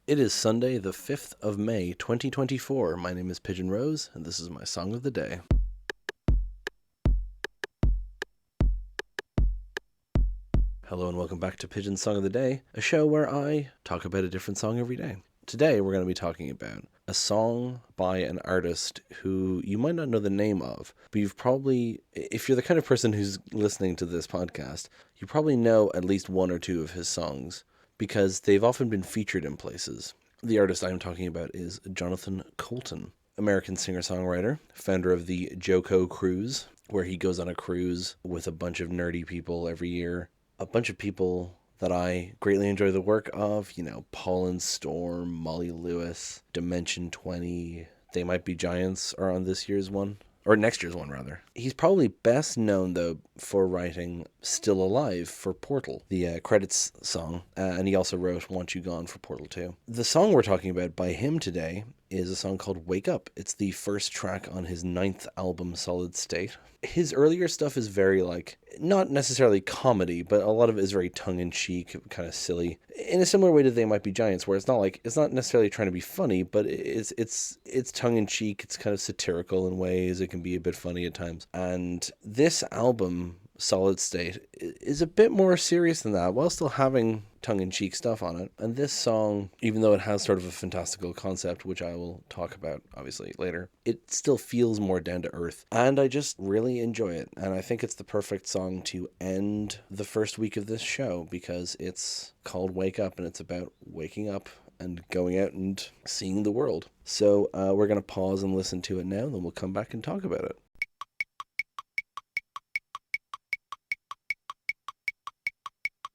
It is Sunday, the 5th of May, 2024. My name is Pigeon Rose, and this is my song of the day. Hello and welcome back to Pigeon's Song of the Day, a show where I talk about a different song every day. Today we're going to be talking about a song by an artist who you might not know the name of, but you've probably, if you're the kind of person who's listening to this podcast, you probably know at least one or two of his songs, because they've often been featured in places. The artist I'm talking about is Jonathan Coulton, American singer-songwriter, founder of the JoCo Cruise, where he goes on a cruise with a bunch of nerdy people every year. A bunch of people that I greatly enjoy the work of, Paul and Storm, Molly Lewis, Dimension 20, They Might Be Giants are on this year's one. Or next year's one, rather. He's probably best known, though, for writing Still Alive for Portal, the credits song, and he also wrote Want You Gone for Portal 2. The song we're talking about by him today is a song called Wake Up. It's the first track on his 9th album, Solid State. His earlier stuff is very, not necessarily comedy, but a lot of it is very tongue-in-cheek, kind of silly, in a similar way to They Might Be Giants, where it's not necessarily trying to be funny, but it's tongue-in-cheek, it's kind of satirical in ways, it can be a bit funny at times. And this album, Solid State, is a bit more serious than that, while still having tongue-in-cheek stuff on it. And this song, even though it has sort of a fantastical concept, which I will talk about, obviously, later, it still feels more down to earth. And I just really enjoy it. And I think it's the perfect song to end the first week of this show, because it's called Wake Up, and it's about waking up and going out and seeing the world. So we're going to pause and listen to it now, and then we'll come back and talk about it.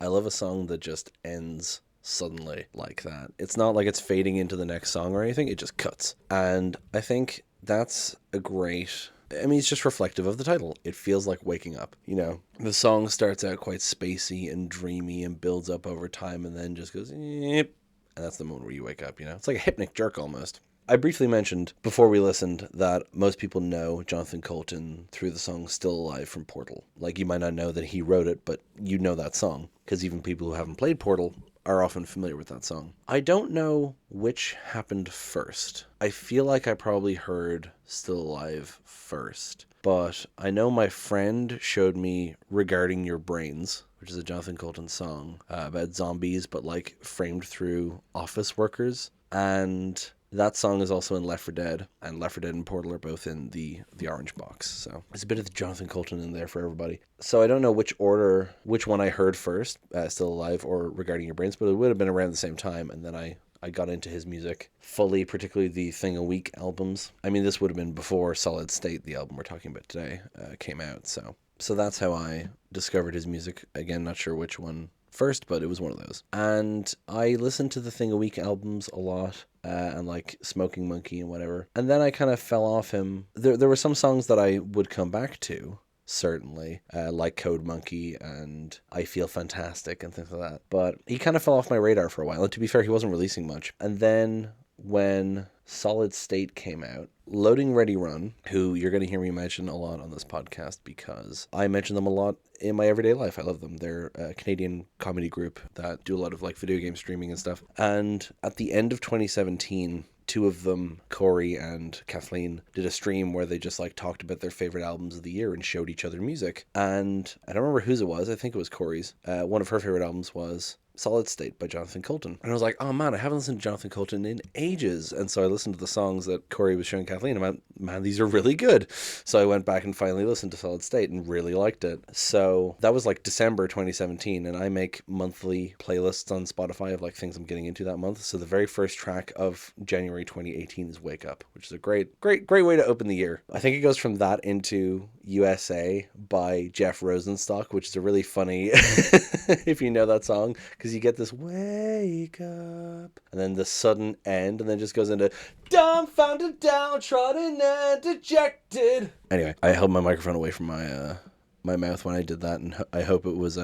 I love a song that just ends suddenly like that. It's not like it's fading into the next song or anything, it just cuts. And I think that's it's just reflective of the title. It feels like waking up, The song starts out quite spacey and dreamy and builds up over time and then just goes, yep. And that's the moment where you wake up, It's like a hypnic jerk almost. I briefly mentioned before we listened that most people know Jonathan Coulton through the song Still Alive from Portal. You might not know that he wrote it, but you know that song, because even people who haven't played Portal are often familiar with that song. I don't know which happened first. I feel like I probably heard Still Alive first, but I know my friend showed me Regarding Your Brains, which is a Jonathan Coulton song about zombies, but framed through office workers. And that song is also in Left 4 Dead, and Left 4 Dead and Portal are both in the orange box. So there's a bit of Jonathan Coulton in there for everybody. So I don't know which one I heard first, Still Alive or Regarding Your Brains, but it would have been around the same time. And then I got into his music fully, particularly the Thing a Week albums. This would have been before Solid State, the album we're talking about today, came out. So that's how I discovered his music. Again, not sure which one first, but it was one of those. And I listened to the Thing a Week albums a lot, and Smoking Monkey and whatever. And then I kind of fell off him. There were some songs that I would come back to, certainly, like Code Monkey and I Feel Fantastic and things like that. But he kind of fell off my radar for a while. And to be fair, he wasn't releasing much. And then when Solid State came out, Loading Ready Run, who you're going to hear me mention a lot on this podcast because I mention them a lot in my everyday life. I love them. They're a Canadian comedy group that do a lot of video game streaming and stuff. And at the end of 2017, two of them, Corey and Kathleen, did a stream where they just talked about their favorite albums of the year and showed each other music. And I don't remember whose it was. I think it was Corey's. One of her favorite albums was Solid State by Jonathan Coulton. And I was like, oh man, I haven't listened to Jonathan Coulton in ages. And so I listened to the songs that Corey was showing Kathleen. And I went, man, these are really good. So I went back and finally listened to Solid State and really liked it. So that was December 2017. And I make monthly playlists on Spotify of things I'm getting into that month. So the very first track of January 2018 is Wake Up, which is a great way to open the year. I think it goes from that into USA by Jeff Rosenstock, which is a really funny, if you know that song, because you get this wake up and then the sudden end and then just goes into dumbfounded, downtrodden, and dejected. Anyway, I held my microphone away from my mouth when I did that, and I hope it was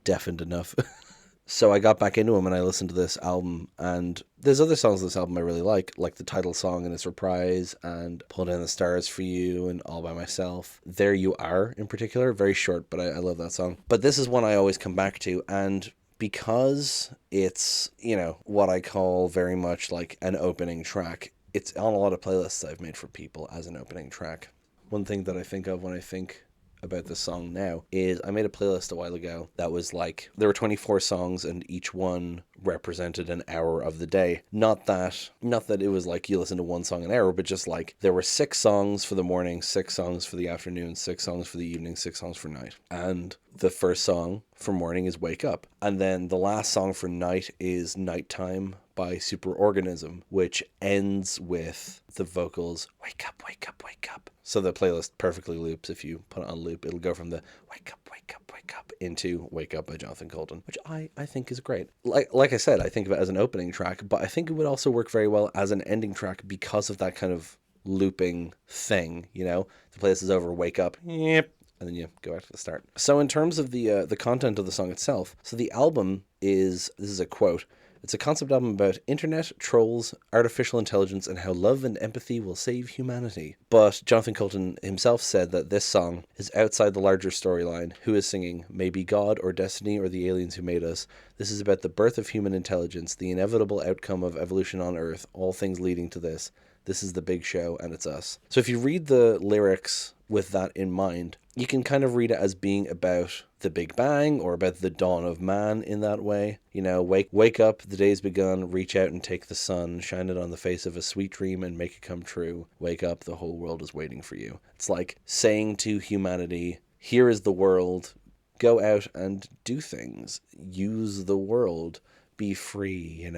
deafened enough. So I got back into him and I listened to this album, and there's other songs on this album I really like the title song and its reprise, and Pull Down the Stars for You, and All by Myself. There You Are, in particular, very short, but I love that song. But this is one I always come back to, and because it's, what I call very much like an opening track, it's on a lot of playlists I've made for people as an opening track. One thing that I think of when I think about this song now is I made a playlist a while ago that was like, there were 24 songs and each one represented an hour of the day. Not that it was like you listen to one song an hour, but just like there were 6 songs for the morning, 6 songs for the afternoon, 6 songs for the evening, 6 songs for night. And the first song for morning is Wake Up. And then the last song for night is Nighttime by Superorganism, which ends with the vocals, wake up, wake up, wake up. So the playlist perfectly loops. If you put it on loop, it'll go from the wake up, wake up, wake up into Wake Up by Jonathan Coulton, which I think is great. Like I said, I think of it as an opening track, but I think it would also work very well as an ending track because of that kind of looping thing, The playlist is over, wake up, yep, and then you go back to the start. So in terms of the content of the song itself, so the album this is a quote, it's a concept album about internet, trolls, artificial intelligence, and how love and empathy will save humanity. But Jonathan Coulton himself said that this song is outside the larger storyline. Who is singing? Maybe God or destiny or the aliens who made us. This is about the birth of human intelligence, the inevitable outcome of evolution on Earth, all things leading to this. This is the big show, and it's us. So if you read the lyrics with that in mind, you can kind of read it as being about the Big Bang or about the dawn of man in that way. Wake up, the day's begun, reach out and take the sun, shine it on the face of a sweet dream and make it come true. Wake up, the whole world is waiting for you. It's like saying to humanity, here is the world, go out and do things, use the world, be free,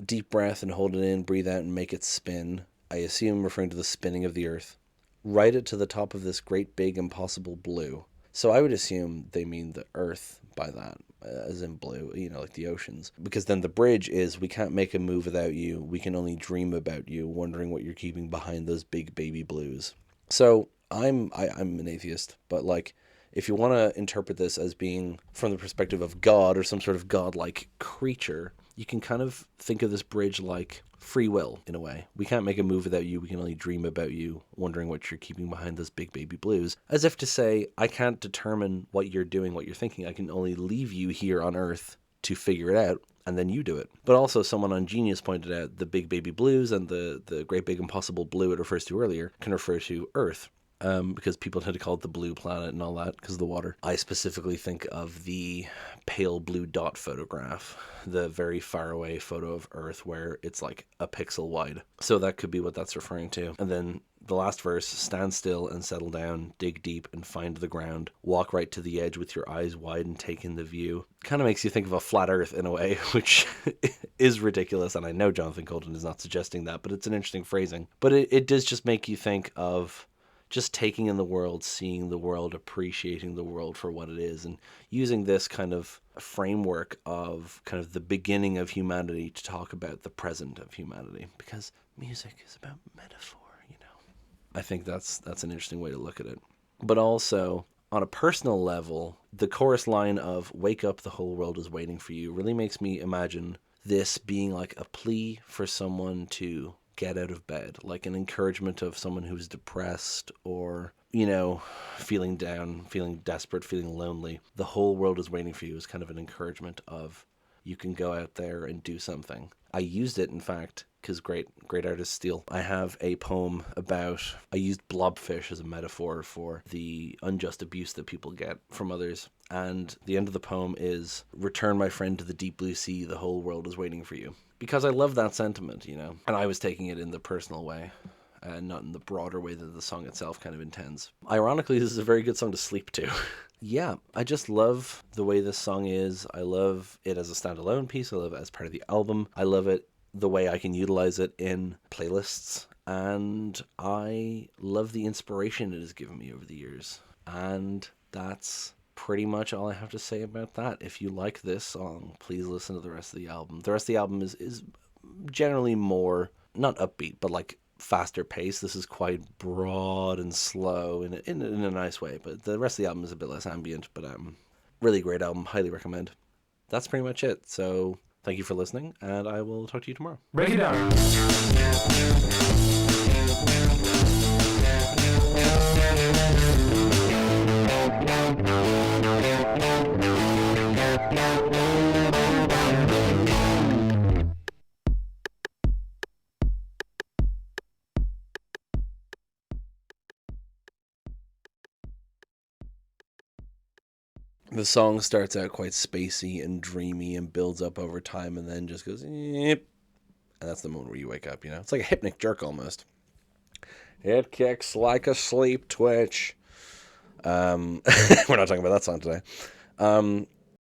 Deep breath and hold it in, breathe out and make it spin. I assume referring to the spinning of the earth. Ride it to the top of this great big impossible blue. So I would assume they mean the earth by that, as in blue, like the oceans. Because then the bridge is, we can't make a move without you. We can only dream about you, wondering what you're keeping behind those big baby blues. So I'm an atheist, but like, if you want to interpret this as being from the perspective of God or some sort of godlike creature, you can kind of think of this bridge like free will in a way. We can't make a move without you. We can only dream about you, wondering what you're keeping behind those big baby blues. As if to say, I can't determine what you're doing, what you're thinking. I can only leave you here on Earth to figure it out, and then you do it. But also someone on Genius pointed out the big baby blues and the great big impossible blue it refers to earlier can refer to Earth. Because people tend to call it the blue planet and all that because of the water. I specifically think of the pale blue dot photograph, the very far away photo of Earth where it's like a pixel wide. So that could be what that's referring to. And then the last verse, stand still and settle down, dig deep and find the ground, walk right to the edge with your eyes wide and take in the view. Kind of makes you think of a flat Earth in a way, which is ridiculous. And I know Jonathan Coulton is not suggesting that, but it's an interesting phrasing. But it does just make you think of just taking in the world, seeing the world, appreciating the world for what it is, and using this kind of framework of kind of the beginning of humanity to talk about the present of humanity, because music is about metaphor, I think that's an interesting way to look at it. But also, on a personal level, the chorus line of "Wake up, the whole world is waiting for you" really makes me imagine this being like a plea for someone to get out of bed, like an encouragement of someone who's depressed or, feeling down, feeling desperate, feeling lonely. The whole world is waiting for you is kind of an encouragement of you can go out there and do something. I used it, in fact, because great artists steal. I have a poem I used blobfish as a metaphor for the unjust abuse that people get from others. And the end of the poem is, return my friend to the deep blue sea, the whole world is waiting for you. Because I love that sentiment, and I was taking it in the personal way, and not in the broader way that the song itself kind of intends. Ironically, this is a very good song to sleep to. Yeah, I just love the way this song is. I love it as a standalone piece. I love it as part of the album. I love it the way I can utilize it in playlists. And I love the inspiration it has given me over the years. And that's pretty much all I have to say about that. If you like this song, please listen to the rest of the album. The rest of the album is generally more, not upbeat, but like faster pace. This is quite broad and slow in a nice way, but the rest of the album is a bit less ambient, but really great album, highly recommend. That's pretty much it. So thank you for listening, and I will talk to you tomorrow. Break it down. The song starts out quite spacey and dreamy and builds up over time and then just goes, "Yep." And that's the moment where you wake up, you know? It's like a hypnic jerk almost. It kicks like a sleep twitch. We're not talking about that song today.